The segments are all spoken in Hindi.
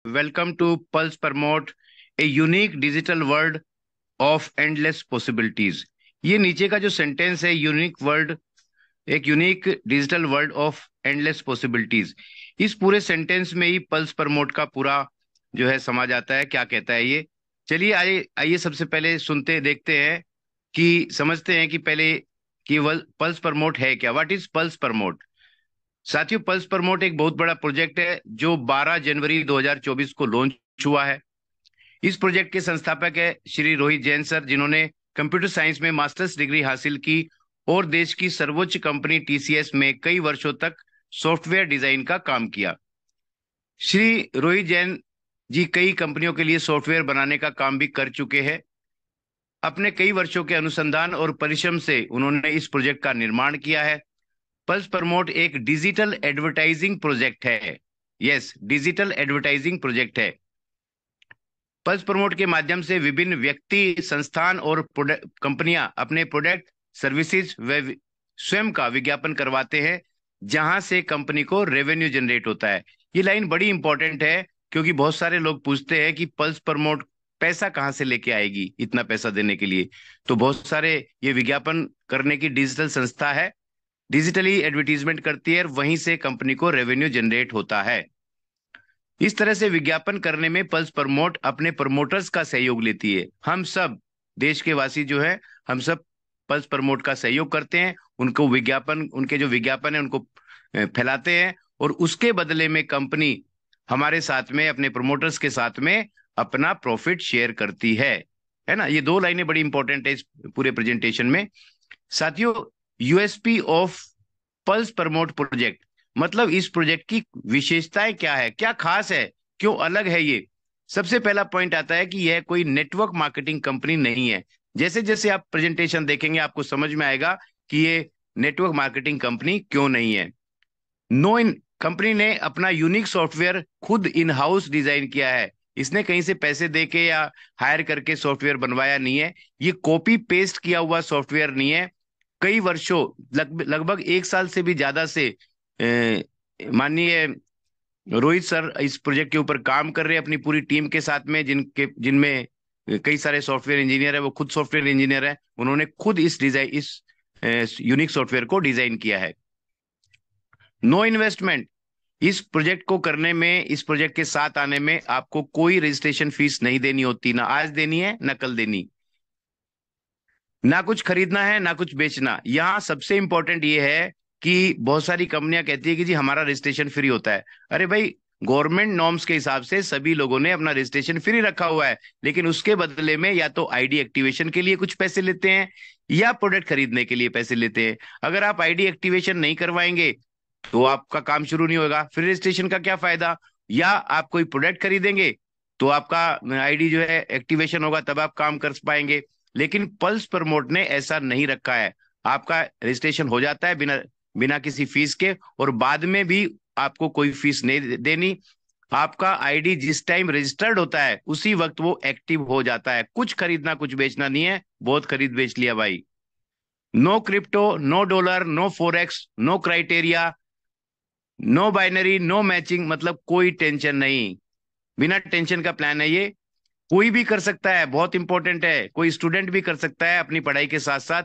Welcome to Pulse Promote, a unique digital world of endless possibilities. ये नीचे का जो सेंटेंस है, यूनिक वर्ल्ड, एक unique digital world of endless possibilities, इस पूरे सेंटेंस में ही पल्स प्रमोट का पूरा जो है समा जाता है। क्या कहता है ये? चलिए आइए आइए सबसे पहले सुनते देखते हैं कि समझते हैं कि पहले कि पल्स प्रमोट है क्या। What is pulse promote? साथियों, पल्स प्रमोट एक बहुत बड़ा प्रोजेक्ट है जो 12 जनवरी 2024 को लॉन्च हुआ है। इस प्रोजेक्ट के संस्थापक है श्री रोहित जैन सर, जिन्होंने कंप्यूटर साइंस में मास्टर्स डिग्री हासिल की और देश की सर्वोच्च कंपनी टीसीएस में कई वर्षों तक सॉफ्टवेयर डिजाइन का काम किया। श्री रोहित जैन जी कई कंपनियों के लिए सॉफ्टवेयर बनाने का काम भी कर चुके हैं। अपने कई वर्षों के अनुसंधान और परिश्रम से उन्होंने इस प्रोजेक्ट का निर्माण किया है। पल्स प्रमोट एक डिजिटल एडवर्टाइजिंग प्रोजेक्ट है। यस, डिजिटल एडवर्टाइजिंग प्रोजेक्ट है। पल्स प्रमोट के माध्यम से विभिन्न व्यक्ति, संस्थान और कंपनियां अपने प्रोडक्ट, सर्विसेज व स्वयं का विज्ञापन करवाते हैं, जहां से कंपनी को रेवेन्यू जनरेट होता है। ये लाइन बड़ी इंपॉर्टेंट है क्योंकि बहुत सारे लोग पूछते हैं कि पल्स प्रमोट पैसा कहाँ से लेके आएगी, इतना पैसा देने के लिए। तो बहुत सारे, ये विज्ञापन करने की डिजिटल संस्था है, डिजिटली एडवर्टीजमेंट करती है और वहीं से कंपनी को रेवेन्यू जनरेट होता है। इस तरह से विज्ञापन करने में पल्स प्रमोट अपने प्रमोटर्स का सहयोग लेती है। हम सब देश के वासी जो है, हम सब पल्स प्रमोट का सहयोग करते हैं, उनको विज्ञापन, उनके जो विज्ञापन है उनको फैलाते हैं, और उसके बदले में कंपनी हमारे साथ में, अपने प्रमोटर्स के साथ में अपना प्रॉफिट शेयर करती है ना। ये दो लाइनें बड़ी इंपॉर्टेंट है इस पूरे प्रेजेंटेशन में। साथियों, USP of pulse promote project, मतलब इस प्रोजेक्ट की विशेषताएं क्या है, क्या खास है, क्यों अलग है ये। सबसे पहला पॉइंट आता है कि यह कोई नेटवर्क मार्केटिंग कंपनी नहीं है। जैसे जैसे आप प्रेजेंटेशन देखेंगे आपको समझ में आएगा कि ये नेटवर्क मार्केटिंग कंपनी क्यों नहीं है। नो इन कंपनी ने अपना यूनिक सॉफ्टवेयर खुद इन हाउस डिजाइन किया है। इसने कहीं से पैसे देके या हायर करके सॉफ्टवेयर बनवाया नहीं है। ये कॉपी पेस्ट किया हुआ सॉफ्टवेयर नहीं है। कई वर्षों, लगभग 1 साल से भी ज्यादा से माननीय रोहित सर इस प्रोजेक्ट के ऊपर काम कर रहे हैं अपनी पूरी टीम के साथ में, जिनमें कई सारे सॉफ्टवेयर इंजीनियर है। वो खुद सॉफ्टवेयर इंजीनियर है, उन्होंने खुद इस यूनिक सॉफ्टवेयर को डिजाइन किया है। नो इन्वेस्टमेंट, इस प्रोजेक्ट को करने में, इस प्रोजेक्ट के साथ आने में आपको कोई रजिस्ट्रेशन फीस नहीं देनी होती, ना आज देनी है ना कल देनी, ना कुछ खरीदना है ना कुछ बेचना। यहाँ सबसे इंपॉर्टेंट ये है कि बहुत सारी कंपनियां कहती है कि जी हमारा रजिस्ट्रेशन फ्री होता है। अरे भाई, गवर्नमेंट नॉर्म्स के हिसाब से सभी लोगों ने अपना रजिस्ट्रेशन फ्री रखा हुआ है, लेकिन उसके बदले में या तो आईडी एक्टिवेशन के लिए कुछ पैसे लेते हैं या प्रोडक्ट खरीदने के लिए पैसे लेते हैं। अगर आप आईडी एक्टिवेशन नहीं करवाएंगे तो आपका काम शुरू नहीं होगा, फिर रजिस्ट्रेशन का क्या फायदा। या आप कोई प्रोडक्ट खरीदेंगे तो आपका आईडी जो है एक्टिवेशन होगा, तब आप काम कर पाएंगे। लेकिन पल्स प्रमोट ने ऐसा नहीं रखा है। आपका रजिस्ट्रेशन हो जाता है बिना बिना किसी फीस के, और बाद में भी आपको कोई फीस नहीं देनी। आपका आईडी जिस टाइम रजिस्टर्ड होता है उसी वक्त वो एक्टिव हो जाता है। कुछ खरीदना कुछ बेचना नहीं है, बहुत खरीद बेच लिया भाई। No crypto, no dollar, no forex, no criteria, no binary, no matching, मतलब कोई टेंशन नहीं, बिना टेंशन का प्लान है ये। कोई भी कर सकता है, बहुत इंपॉर्टेंट है। कोई स्टूडेंट भी कर सकता है अपनी पढ़ाई के साथ साथ,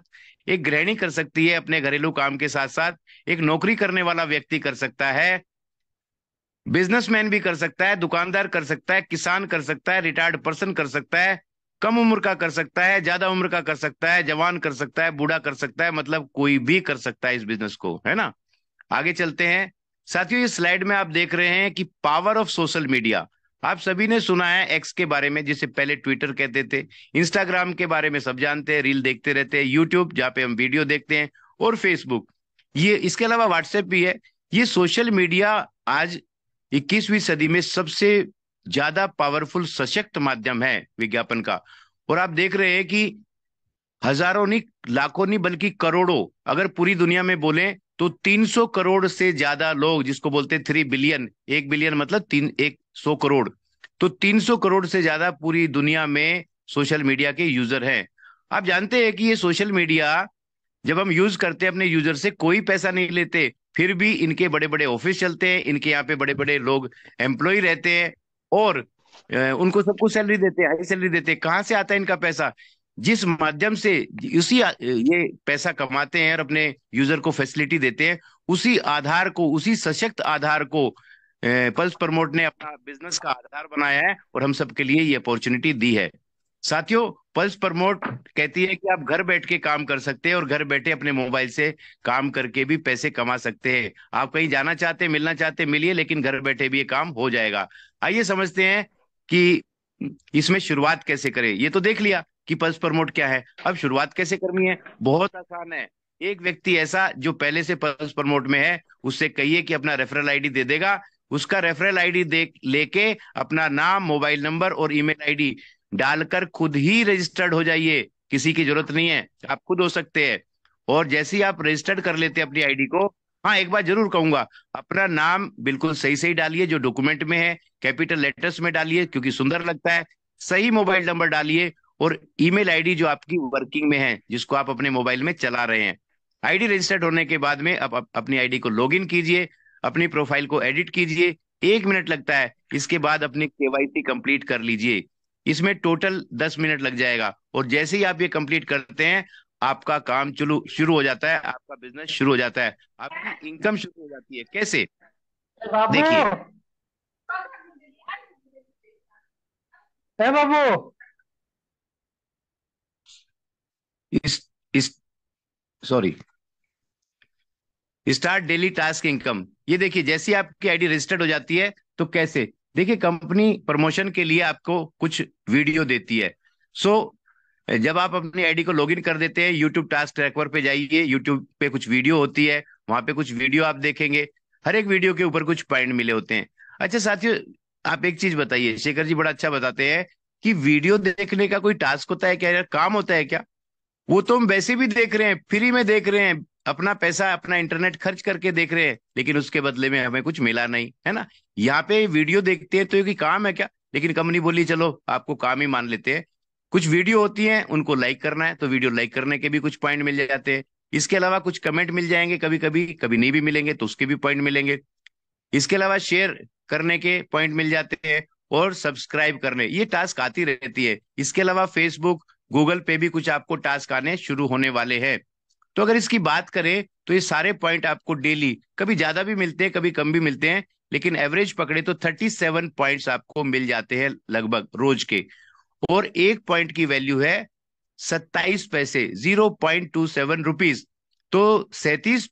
एक गृहिणी कर सकती है अपने घरेलू काम के साथ साथ, एक नौकरी करने वाला व्यक्ति कर सकता है, बिजनेसमैन भी कर सकता है, दुकानदार कर सकता है, किसान कर सकता है, रिटायर्ड पर्सन कर सकता है, कम उम्र का कर सकता है, ज्यादा उम्र का कर सकता है, जवान कर सकता है, बूढ़ा कर सकता है, मतलब कोई भी कर सकता है इस बिजनेस को, है ना। आगे चलते हैं। साथियों, इस स्लाइड में आप देख रहे हैं कि पावर ऑफ सोशल मीडिया। आप सभी ने सुना है एक्स के बारे में, जिसे पहले ट्विटर कहते थे। इंस्टाग्राम के बारे में सब जानते हैं, रील देखते रहते हैं। यूट्यूब, जहाँ पे हम वीडियो देखते हैं, और फेसबुक, ये, इसके अलावा व्हाट्सएप भी है। ये सोशल मीडिया आज 21वीं सदी में सबसे ज्यादा पावरफुल सशक्त माध्यम है विज्ञापन का। और आप देख रहे हैं कि हजारों नहीं, लाखों नहीं, बल्कि करोड़ों, अगर पूरी दुनिया में बोले तो 300 करोड़ से ज्यादा लोग, जिसको बोलते हैं 3 बिलियन, 1 बिलियन मतलब 100 करोड़, तो 300 करोड़ से ज्यादा पूरी दुनिया में सोशल मीडिया के यूजर हैं। आप जानते हैं कि ये सोशल मीडिया जब हम यूज करते हैं अपने यूजर से, कोई पैसा नहीं लेते, फिर भी इनके बड़े बड़े ऑफिस चलते हैं, इनके यहाँ पे बड़े बड़े लोग एम्प्लॉय रहते हैं, और उनको सबको सैलरी देते हैं, हाई सैलरी देते हैं। कहाँ से आता है इनका पैसा? जिस माध्यम से ये पैसा कमाते हैं और अपने यूजर को फैसिलिटी देते हैं, उसी आधार को, उसी सशक्त आधार को पल्स प्रमोट ने अपना बिजनेस का आधार बनाया है और हम सबके लिए ये अपॉर्चुनिटी दी है। साथियों, पल्स प्रमोट कहती है कि आप घर बैठ के काम कर सकते हैं और घर बैठे अपने मोबाइल से काम करके भी पैसे कमा सकते हैं। आप कहीं जाना चाहते हैं, मिलना चाहते हैं, मिलिए, लेकिन घर बैठे भी ये काम हो जाएगा। आइए समझते हैं कि इसमें शुरुआत कैसे करें। ये तो देख लिया कि पल्स प्रमोट क्या है, अब शुरुआत कैसे करनी है? बहुत आसान है। एक व्यक्ति ऐसा जो पहले से पल्स प्रमोट में है, उससे कहिए कि अपना रेफरल आईडी दे देगा। उसका रेफरल आईडी दे लेके अपना नाम, मोबाइल नंबर और ईमेल आईडी डालकर खुद ही रजिस्टर्ड हो जाइए। किसी की जरूरत नहीं है, आप खुद हो सकते हैं। और जैसे ही आप रजिस्टर्ड कर लेते हैं अपनी आईडी को, हाँ एक बात जरूर कहूंगा, अपना नाम बिल्कुल सही सही डालिए, जो डॉक्यूमेंट में है कैपिटल लेटर्स में डालिए क्योंकि सुंदर लगता है। सही मोबाइल नंबर डालिए और ईमेल आईडी जो आपकी वर्किंग में है, जिसको आप अपने मोबाइल में चला रहे हैं। आईडी रजिस्टर्ड होने के बाद में अब अपनी आईडी को लॉगिन कीजिए, अपनी प्रोफाइल को एडिट कीजिए। 1 मिनट लगता है। इसके बाद अपनी केवाईसी कंप्लीट कर लीजिए। इसमें टोटल 10 मिनट लग जाएगा। और जैसे ही आप ये कंप्लीट करते हैं, आपका काम चलो शुरू हो जाता है, आपका बिजनेस शुरू हो जाता है, आपकी इनकम शुरू हो जाती है। कैसे? ए बाबू। देखिए, ए बाबू। इस sorry, start daily task income. ये देखिए, जैसे ही आपकी आईडी रजिस्टर्ड हो जाती है तो कैसे, देखिए कंपनी प्रमोशन के लिए आपको कुछ वीडियो देती है। सो जब आप अपनी आईडी को लॉगिन कर देते हैं, यूट्यूब टास्क ट्रैकर पे जाइए, यूट्यूब पे कुछ वीडियो होती है, वहां पे कुछ वीडियो आप देखेंगे। हर एक वीडियो के ऊपर कुछ पॉइंट मिले होते हैं। अच्छा साथियों, आप एक चीज बताइए, शेखर जी बड़ा अच्छा बताते हैं कि वीडियो देखने का कोई टास्क होता है क्या यार, काम होता है क्या? वो तो हम वैसे भी देख रहे हैं, फ्री में देख रहे हैं, अपना पैसा, अपना इंटरनेट खर्च करके देख रहे हैं, लेकिन उसके बदले में हमें कुछ मिला नहीं, है ना? यहाँ पे वीडियो देखते हैं तो ये कि काम है क्या? लेकिन कंपनी बोली चलो आपको काम ही मान लेते हैं। कुछ वीडियो होती हैं, उनको लाइक करना है तो वीडियो लाइक करने के भी कुछ पॉइंट मिल जाते हैं। इसके अलावा कुछ कमेंट मिल जाएंगे, कभी कभी, कभी नहीं भी मिलेंगे तो उसके भी पॉइंट मिलेंगे। इसके अलावा शेयर करने के पॉइंट मिल जाते हैं और सब्सक्राइब करने, ये टास्क आती रहती है। इसके अलावा फेसबुक, गूगल पे भी कुछ आपको टास्क आने शुरू होने वाले हैं। तो अगर इसकी बात करें तो ये सारे पॉइंट आपको डेली, कभी ज्यादा भी मिलते हैं कभी कम भी मिलते हैं, लेकिन एवरेज पकड़े तो 37 पॉइंट्स आपको मिल जाते हैं लगभग रोज के। और एक पॉइंट की वैल्यू है 27 पैसे, 0.27 रुपीज। तो 37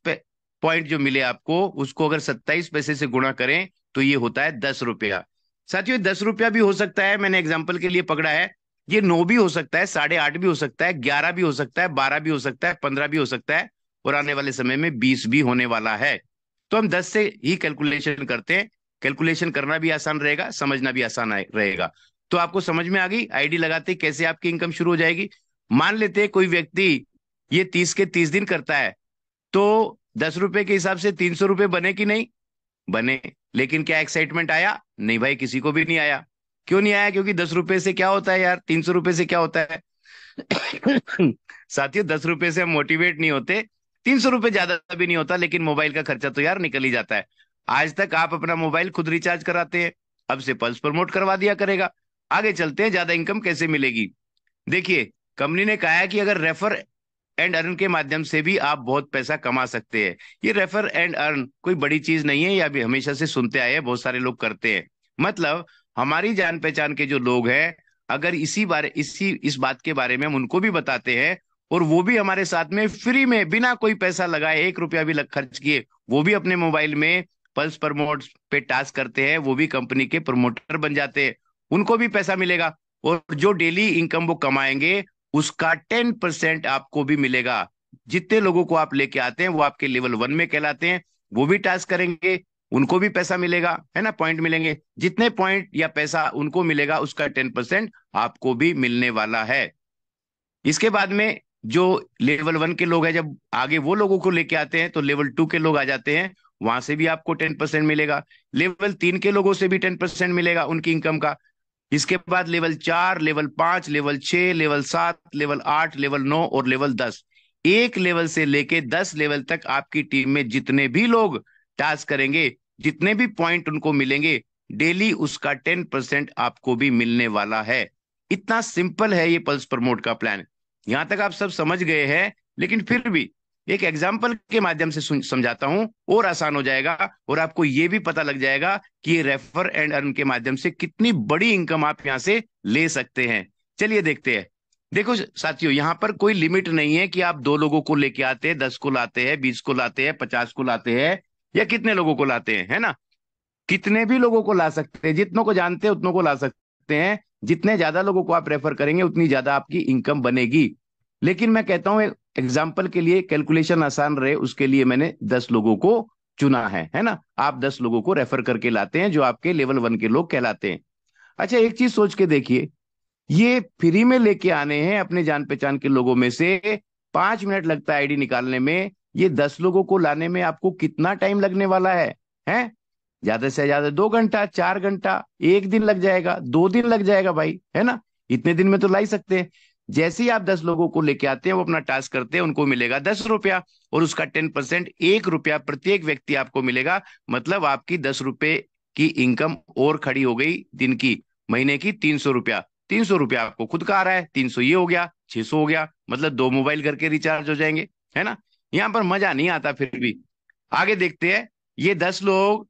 पॉइंट जो मिले आपको, उसको अगर 27 पैसे से गुणा करें तो ये होता है 10 रुपया। साथियों, 10 रुपया भी हो सकता है, मैंने एग्जाम्पल के लिए पकड़ा है। ये 9 भी हो सकता है, 8.5 भी हो सकता है, 11 भी हो सकता है, 12 भी हो सकता है, 15 भी हो सकता है, और आने वाले समय में 20 भी होने वाला है। तो हम 10 से ही कैलकुलेशन करते हैं। कैलकुलेशन करना भी आसान रहेगा, समझना भी आसान रहेगा। तो आपको समझ में आ गई आईडी लगाते कैसे आपकी इनकम शुरू हो जाएगी। मान लेते हैं कोई व्यक्ति ये 30 के 30 दिन करता है, तो 10 रुपए के हिसाब से 300 रुपए बने कि नहीं? बने। लेकिन क्या एक्साइटमेंट आया? नहीं भाई, किसी को भी नहीं आया। क्यों नहीं आया? क्योंकि 10 रुपए से क्या होता है यार, 300 रुपए से क्या होता है? साथियों, 10 रुपए से हम मोटिवेट नहीं होते। 300 रुपए ज्यादा भी नहीं होता, लेकिन मोबाइल का खर्चा तो यार निकल ही जाता है। आज तक आप अपना मोबाइल खुद रिचार्ज कराते हैं, अब से पल्स प्रमोट करवा दिया करेगा। आगे चलते हैं, ज्यादा इनकम कैसे मिलेगी। देखिए, कंपनी ने कहा है कि अगर रेफर एंड अर्न के माध्यम से भी आप बहुत पैसा कमा सकते हैं। ये रेफर एंड अर्न कोई बड़ी चीज नहीं है, ये अभी हमेशा से सुनते आए हैं, बहुत सारे लोग करते हैं। मतलब हमारी जान पहचान के जो लोग हैं, अगर इस बात के बारे में हम उनको भी बताते हैं, और वो भी हमारे साथ में फ्री में बिना कोई पैसा लगाए, 1 रुपया भी खर्च किए, वो भी अपने मोबाइल में पल्स प्रमोट पे टास्क करते हैं, वो भी कंपनी के प्रमोटर बन जाते हैं, उनको भी पैसा मिलेगा। और जो डेली इनकम वो कमाएंगे, उसका 10% आपको भी मिलेगा। जितने लोगों को आप लेके आते हैं वो आपके लेवल 1 में कहलाते हैं, वो भी टास्क करेंगे, उनको भी पैसा मिलेगा, है ना, पॉइंट मिलेंगे। जितने पॉइंट या पैसा उनको मिलेगा, उसका 10% आपको भी मिलने वाला है। इसके बाद में जो लेवल 1 के लोग हैं, जब आगे वो लोगों को लेके आते हैं तो लेवल 2 के लोग आ जाते हैं, वहां से भी आपको 10% मिलेगा। लेवल 3 के लोगों से भी 10% मिलेगा उनकी इनकम का। इसके बाद level 4, level 5, level 6, level 7, level 8, level 9 और लेवल 10। एक लेवल से लेके 10 लेवल तक आपकी टीम में जितने भी लोग टास्क करेंगे, जितने भी पॉइंट उनको मिलेंगे, डेली उसका 10% आपको भी मिलने वाला है। इतना सिंपल है ये पल्स प्रमोट का प्लान। यहां तक आप सब समझ गए हैं, लेकिन फिर भी एक एग्जाम्पल के माध्यम से समझाता हूं, और आसान हो जाएगा, और आपको ये भी पता लग जाएगा कि ये रेफर एंड अर्न के माध्यम से कितनी बड़ी इनकम आप यहां से ले सकते हैं। चलिए देखते हैं। देखो साथियों, यहाँ पर कोई लिमिट नहीं है कि आप 2 लोगों को लेके आते हैं, 10 को लाते हैं, 20 को लाते हैं, 50 को लाते हैं, या कितने लोगों को लाते हैं, है ना। कितने भी लोगों को ला सकते हैं, जितनों को जानते हैं उतनों को ला सकते हैं। जितने ज्यादा लोगों को आप रेफर करेंगे उतनी ज्यादा आपकी इनकम बनेगी। लेकिन मैं कहता हूं एग्जाम्पल के लिए, कैलकुलेशन आसान रहे उसके लिए मैंने 10 लोगों को चुना है ना। आप 10 लोगों को रेफर करके लाते हैं जो आपके लेवल 1 के लोग कहलाते हैं। अच्छा, एक चीज सोच के देखिए, ये फ्री में लेके आने हैं अपने जान पहचान के लोगों में से। 5 मिनट लगता है आईडी निकालने में, ये 10 लोगों को लाने में आपको कितना टाइम लगने वाला है? ज्यादा से ज्यादा 2 घंटा, 4 घंटा, एक दिन लग जाएगा, 2 दिन लग जाएगा भाई, है ना। इतने दिन में तो ला ही सकते हैं। जैसे ही आप 10 लोगों को लेके आते हैं, वो अपना टास्क करते हैं, उनको मिलेगा 10 रुपया, और उसका 10% 1 रुपया प्रत्येक व्यक्ति आपको मिलेगा। मतलब आपकी 10 रुपए की इनकम और खड़ी हो गई दिन की। महीने की 300 रुपया। 300 रुपया आपको खुद का आ रहा है, 300 ये हो गया, 600 हो गया, मतलब 2 मोबाइल करके रिचार्ज हो जाएंगे, है ना। यहाँ पर मजा नहीं आता फिर भी। आगे देखते हैं। ये 10 लोग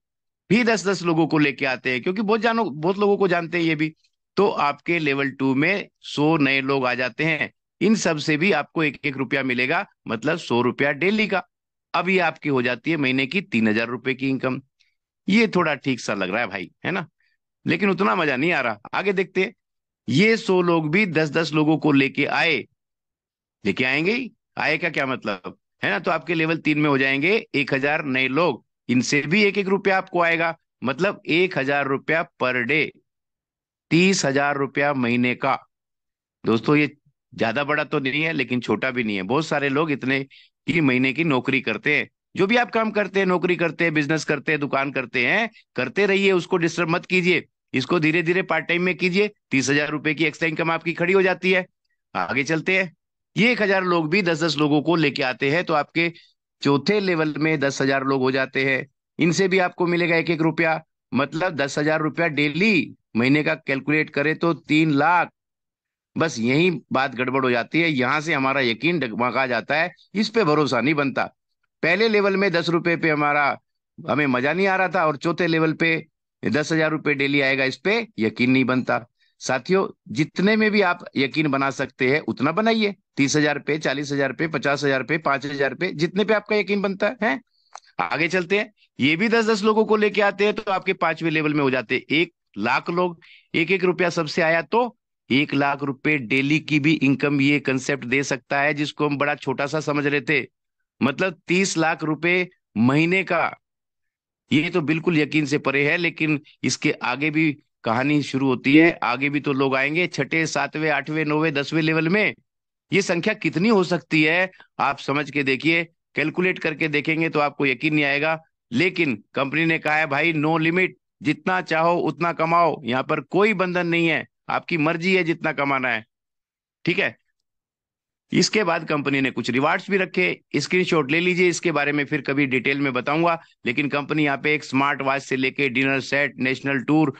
भी 10-10 लोगों को लेके आते हैं, क्योंकि बहुत लोगों को जानते हैं ये भी। तो आपके लेवल 2 में 100 नए लोग आ जाते हैं। इन सब से भी आपको 1-1 रुपया मिलेगा, मतलब 100 रुपया डेली का। अब ये आपकी हो जाती है महीने की 3,000 रुपए की इनकम। ये थोड़ा ठीक सा लग रहा है भाई, है ना। लेकिन उतना मजा नहीं आ रहा। आगे देखते हैं। ये 100 लोग भी 10-10 लोगों को लेके आए, लेके आएंगे ही। आए का क्या मतलब, है ना। तो आपके लेवल 3 में हो जाएंगे 1,000 नए लोग। इनसे भी 1-1 रुपया आपको आएगा, मतलब 1,000 रुपया पर डे। 30,000 रुपया महीने का। दोस्तों, ये ज्यादा बड़ा तो नहीं है, लेकिन छोटा भी नहीं है। बहुत सारे लोग इतने की महीने की नौकरी करते हैं। जो भी आप काम करते हैं, नौकरी करते हैं, बिजनेस करते हैं, दुकान करते हैं, करते रहिए, उसको डिस्टर्ब मत कीजिए। इसको धीरे धीरे पार्ट टाइम में कीजिए। 30,000 रुपए की एक्स्ट्रा इनकम आपकी खड़ी हो जाती है। आगे चलते हैं। ये 1,000 लोग भी 10-10 लोगों को लेके आते हैं, तो आपके चौथे लेवल में 10,000 लोग हो जाते हैं। इनसे भी आपको मिलेगा 1-1 रुपया, मतलब 10,000 रुपया डेली। महीने का कैलकुलेट करें तो 3 लाख। बस यही बात गड़बड़ हो जाती है, यहां से हमारा यकीन डगमगा जाता है, इस पे भरोसा नहीं बनता। पहले लेवल में 10 रुपए पे हमें मजा नहीं आ रहा था, और चौथे लेवल पे 10,000 रुपये डेली आएगा, इस पे यकीन नहीं बनता। साथियों, जितने में भी आप यकीन बना सकते हैं उतना बनाइए। 30,000 पे, 40,000 पे, 50,000 पे, 5,000 पे, जितने पे आपका यकीन बनता है। आगे चलते हैं। ये भी 10-10 लोगों को लेके आते हैं, तो आपके 5वें लेवल में हो जाते हैं 1 लाख लोग। 1-1 रुपया सबसे आया, तो 1 लाख रुपए डेली की भी इनकम ये कंसेप्ट दे सकता है, जिसको हम बड़ा छोटा सा समझ रहे थे। मतलब 30 लाख रुपए महीने का। ये तो बिल्कुल यकीन से परे है, लेकिन इसके आगे भी कहानी शुरू होती है। आगे भी तो लोग आएंगे, छठे, सातवें, आठवें, नौवें, 10वें लेवल में। ये संख्या कितनी हो सकती है, आप समझ के देखिए। कैलकुलेट करके देखेंगे तो आपको यकीन नहीं आएगा। लेकिन कंपनी ने कहा है भाई, नो लिमिट, जितना चाहो उतना कमाओ, यहाँ पर कोई बंधन नहीं है, आपकी मर्जी है जितना कमाना है। ठीक है। इसके बाद कंपनी ने कुछ रिवार्ड्स भी रखे। स्क्रीनशॉट ले लीजिए, इसके बारे में फिर कभी डिटेल में बताऊंगा। लेकिन कंपनी यहाँ पे एक स्मार्ट वॉच से लेके डिनर सेट, नेशनल टूर,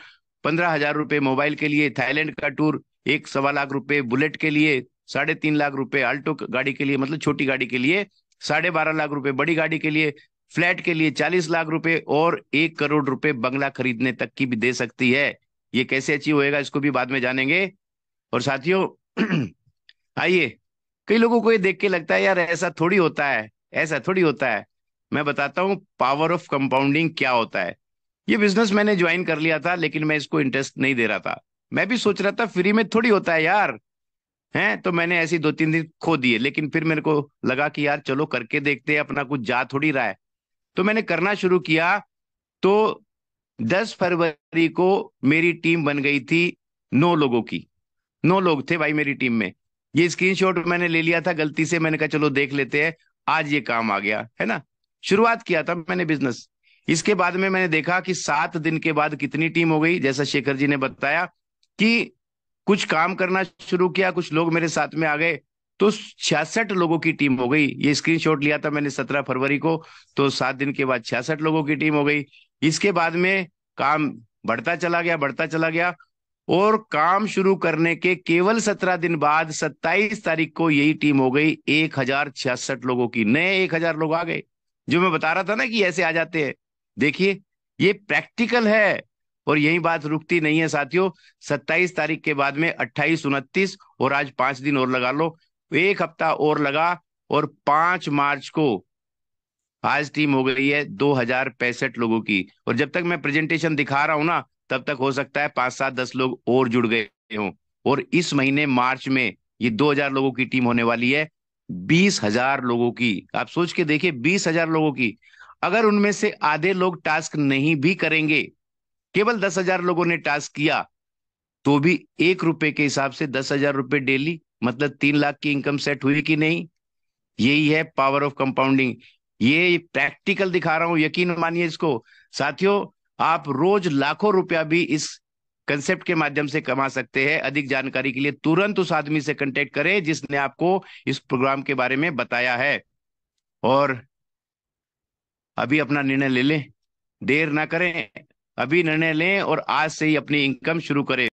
15,000 रुपए मोबाइल के लिए, थाईलैंड का टूर, 1-1.25 लाख रुपए बुलेट के लिए, 3.5 लाख रुपए अल्टो गाड़ी के लिए, मतलब छोटी गाड़ी के लिए, 12.5 लाख रुपए बड़ी गाड़ी के लिए, फ्लैट के लिए 40 लाख रुपए, और 1 करोड़ रुपए बंगला खरीदने तक की भी दे सकती है। ये कैसे अचीव होएगा, इसको भी बाद में जानेंगे। और साथियों, आइए। कई लोगों को ये देख के लगता है यार ऐसा थोड़ी होता है, ऐसा थोड़ी होता है। मैं बताता हूँ पावर ऑफ कंपाउंडिंग क्या होता है। ये बिजनेस मैंने ज्वाइन कर लिया था, लेकिन मैं इसको इंटरेस्ट नहीं दे रहा था। मैं भी सोच रहा था फ्री में थोड़ी होता है यार, हैं। तो मैंने ऐसी 2-3 दिन खो दिए, लेकिन फिर मेरे को लगा कि यार चलो करके देखते हैं, अपना कुछ जा थोड़ी रहा है। तो मैंने करना शुरू किया। तो 10 फरवरी को मेरी टीम बन गई थी 9 लोगों की। 9 लोग थे भाई मेरी टीम में। ये स्क्रीनशॉट मैंने ले लिया था गलती से, मैंने कहा चलो देख लेते हैं। आज ये काम आ गया, है ना। शुरुआत किया था मैंने बिजनेस। इसके बाद में मैंने देखा कि 7 दिन के बाद कितनी टीम हो गई, जैसा शेखर जी ने बताया कि कुछ काम करना शुरू किया, कुछ लोग मेरे साथ में आ गए, तो 66 लोगों की टीम हो गई। ये स्क्रीनशॉट लिया था मैंने 17 फरवरी को। तो 7 दिन के बाद 66 लोगों की टीम हो गई। इसके बाद में काम बढ़ता चला गया, बढ़ता चला गया। और काम शुरू करने के केवल 17 दिन बाद 27 तारीख को यही टीम हो गई 1066 लोगों की, नए 1000 लोग आ गए। जो मैं बता रहा था ना कि ऐसे आ जाते हैं, देखिए ये प्रैक्टिकल है। और यही बात रुकती नहीं है साथियों। 27 तारीख के बाद में 28, 29 और आज 5 दिन और लगा लो, एक हफ्ता और लगा। और 5 मार्च को आज टीम हो गई है 2065 लोगों की। और जब तक मैं प्रेजेंटेशन दिखा रहा हूं ना, तब तक हो सकता है 5, 7, 10 लोग और जुड़ गए हों। और इस महीने मार्च में ये 2000 लोगों की टीम होने वाली है, 20,000 लोगों की। आप सोच के देखिए, 20,000 लोगों की। अगर उनमें से आधे लोग टास्क नहीं भी करेंगे, केवल 10,000 लोगों ने टास्क किया, तो भी 1 रुपए के हिसाब से 10,000 रुपए डेली, मतलब 3 लाख की इनकम सेट हुई कि नहीं। यही है पावर ऑफ कंपाउंडिंग। ये प्रैक्टिकल दिखा रहा हूं, यकीन मानिए इसको साथियों। आप रोज लाखों रुपया भी इस कंसेप्ट के माध्यम से कमा सकते हैं। अधिक जानकारी के लिए तुरंत उस आदमी से कांटेक्ट करें जिसने आपको इस प्रोग्राम के बारे में बताया है। और अभी अपना निर्णय ले लें, देर ना करें, अभी निर्णय लें और आज से ही अपनी इनकम शुरू करें।